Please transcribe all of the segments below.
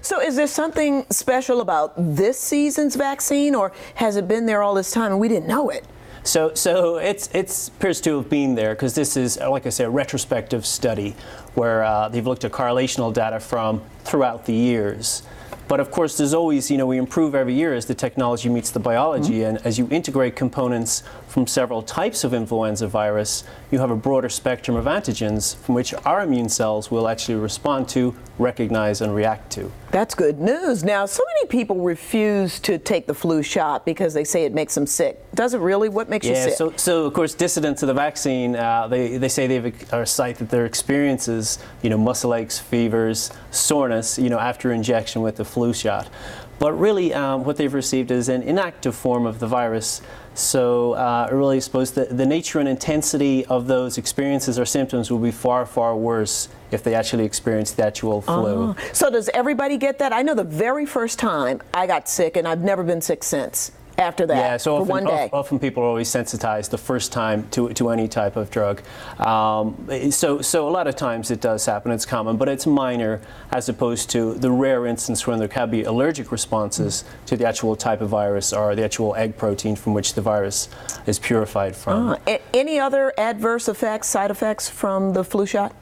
So is there something special about this season's vaccine, or has it been there all this time and we didn't know it? So it appears to have been there because this is, like I said, a retrospective study where they've looked at correlational data from throughout the years. But of course, there's always, we improve every year as the technology meets the biology, and as you integrate components from several types of influenza virus, you have a broader spectrum of antigens from which our immune cells will actually respond to, recognize, and react to. That's good news. Now, so many people refuse to take the flu shot because they say it makes them sick. Does it really? What makes you sick? So of course, dissident to the vaccine, they say they cite that their experiences, muscle aches, fevers, soreness, after injection with the flu shot. But really, what they've received is an inactive form of the virus. So really, I suppose the nature and intensity of those experiences or symptoms will be far, far worse if they actually experience the actual flu. So does everybody get that? I know the very first time I got sick, and I've never been sick since. After that, yeah, so for one day. Often people are always sensitized the first time to any type of drug. So a lot of times it does happen, it's common, but it's minor as opposed to the rare instance when there can be allergic responses to the actual type of virus or the actual egg protein from which the virus is purified from. Any other adverse effects, side effects from the flu shot?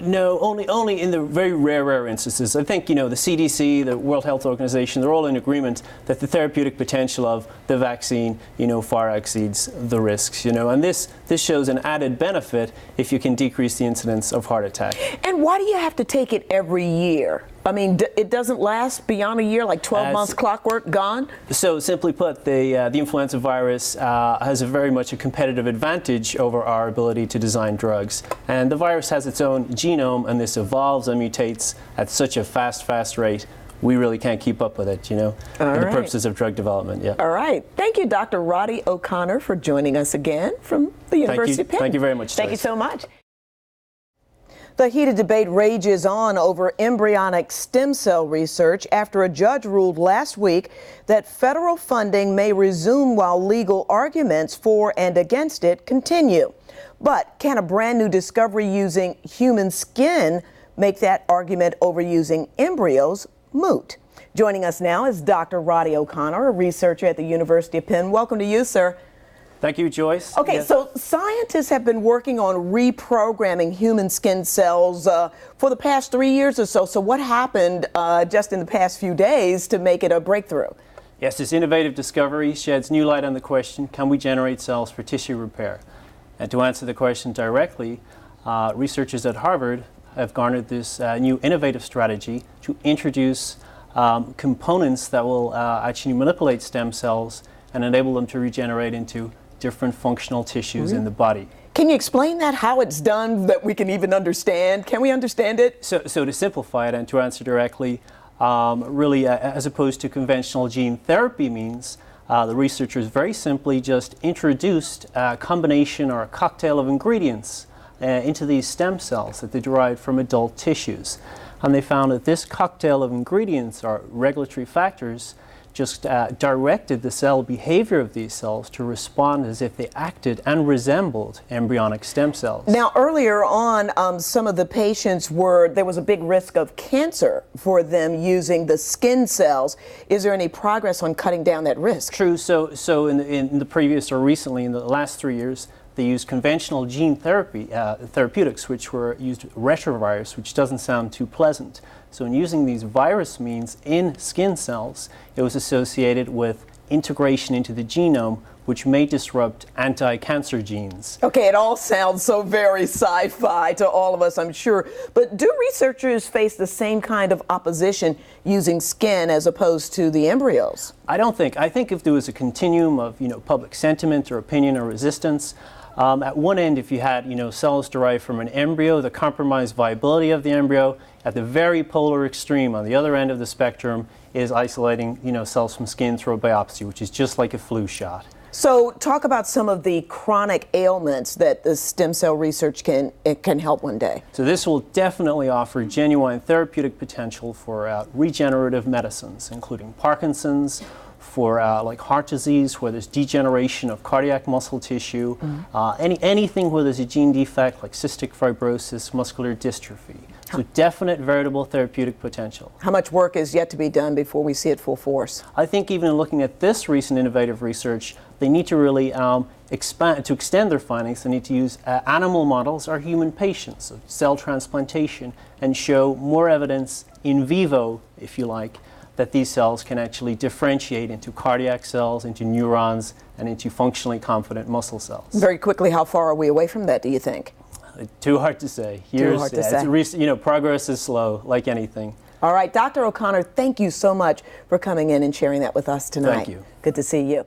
No, only in the very rare instances. I think, the CDC, the World Health Organization, they're all in agreement that the therapeutic potential of the vaccine, far exceeds the risks, and this shows an added benefit if you can decrease the incidence of heart attack. And why do you have to take it every year? I mean, it doesn't last beyond a year, like 12 months clockwork, gone? So simply put, the influenza virus has very much a competitive advantage over our ability to design drugs. And the virus has its own genome, and this evolves and mutates at such a fast rate. We really can't keep up with it, for the purposes of drug development. Yeah. All right. Thank you, Dr. Roddy O'Connor, for joining us again from the University of Penn. Thank you very much, Thank you so much. The heated debate rages on over embryonic stem cell research after a judge ruled last week that federal funding may resume while legal arguments for and against it continue. But can a brand new discovery using human skin make that argument over using embryos moot? Joining us now is Dr. Roddy O'Connor, a researcher at the University of Penn. Welcome to you, sir. Thank you, Joyce. Okay, so scientists have been working on reprogramming human skin cells for the past 3 years or so. So what happened just in the past few days to make it a breakthrough? Yes, this innovative discovery sheds new light on the question, can we generate cells for tissue repair? And to answer the question directly, researchers at Harvard have garnered this new innovative strategy to introduce components that will actually manipulate stem cells and enable them to regenerate into different functional tissues in the body. Can you explain that, how it's done, that we can even understand? Can we understand it? So to simplify it and to answer directly, really as opposed to conventional gene therapy means, the researchers very simply just introduced a combination or a cocktail of ingredients into these stem cells that they derived from adult tissues. And they found that this cocktail of ingredients or regulatory factors just directed the cell behavior of these cells to respond as if they acted and resembled embryonic stem cells. Now, earlier on, some of the patients there was a big risk of cancer for them using the skin cells. Is there any progress on cutting down that risk? True. So in the previous or recently in the last 3 years, they used conventional gene therapy, therapeutics, which were used retrovirus, which doesn't sound too pleasant. So in using these virus means in skin cells, it was associated with integration into the genome, which may disrupt anti-cancer genes. Okay, it all sounds so very sci-fi to all of us, I'm sure. But do researchers face the same kind of opposition using skin as opposed to the embryos? I don't think. I think if there was a continuum of, public sentiment or opinion or resistance, at one end, if you had, cells derived from an embryo, the compromised viability of the embryo, at the very polar extreme on the other end of the spectrum is isolating, cells from skin through a biopsy, which is just like a flu shot. So talk about some of the chronic ailments that the stem cell research can help one day. So this will definitely offer genuine therapeutic potential for regenerative medicines, including Parkinson's, for like heart disease, where there's degeneration of cardiac muscle tissue, anything where there's a gene defect like cystic fibrosis, muscular dystrophy. So definite veritable therapeutic potential. How much work is yet to be done before we see it full force? I think even in looking at this recent innovative research, they need to really extend their findings. They need to use animal models or human patients, so cell transplantation, and show more evidence in vivo, if you like, that these cells can actually differentiate into cardiac cells, into neurons, and into functionally competent muscle cells. Very quickly, how far are we away from that, do you think? Too hard to say. Too hard to say. Progress is slow, like anything. All right, Dr. O'Connor, thank you so much for coming in and sharing that with us tonight. Thank you. Good to see you.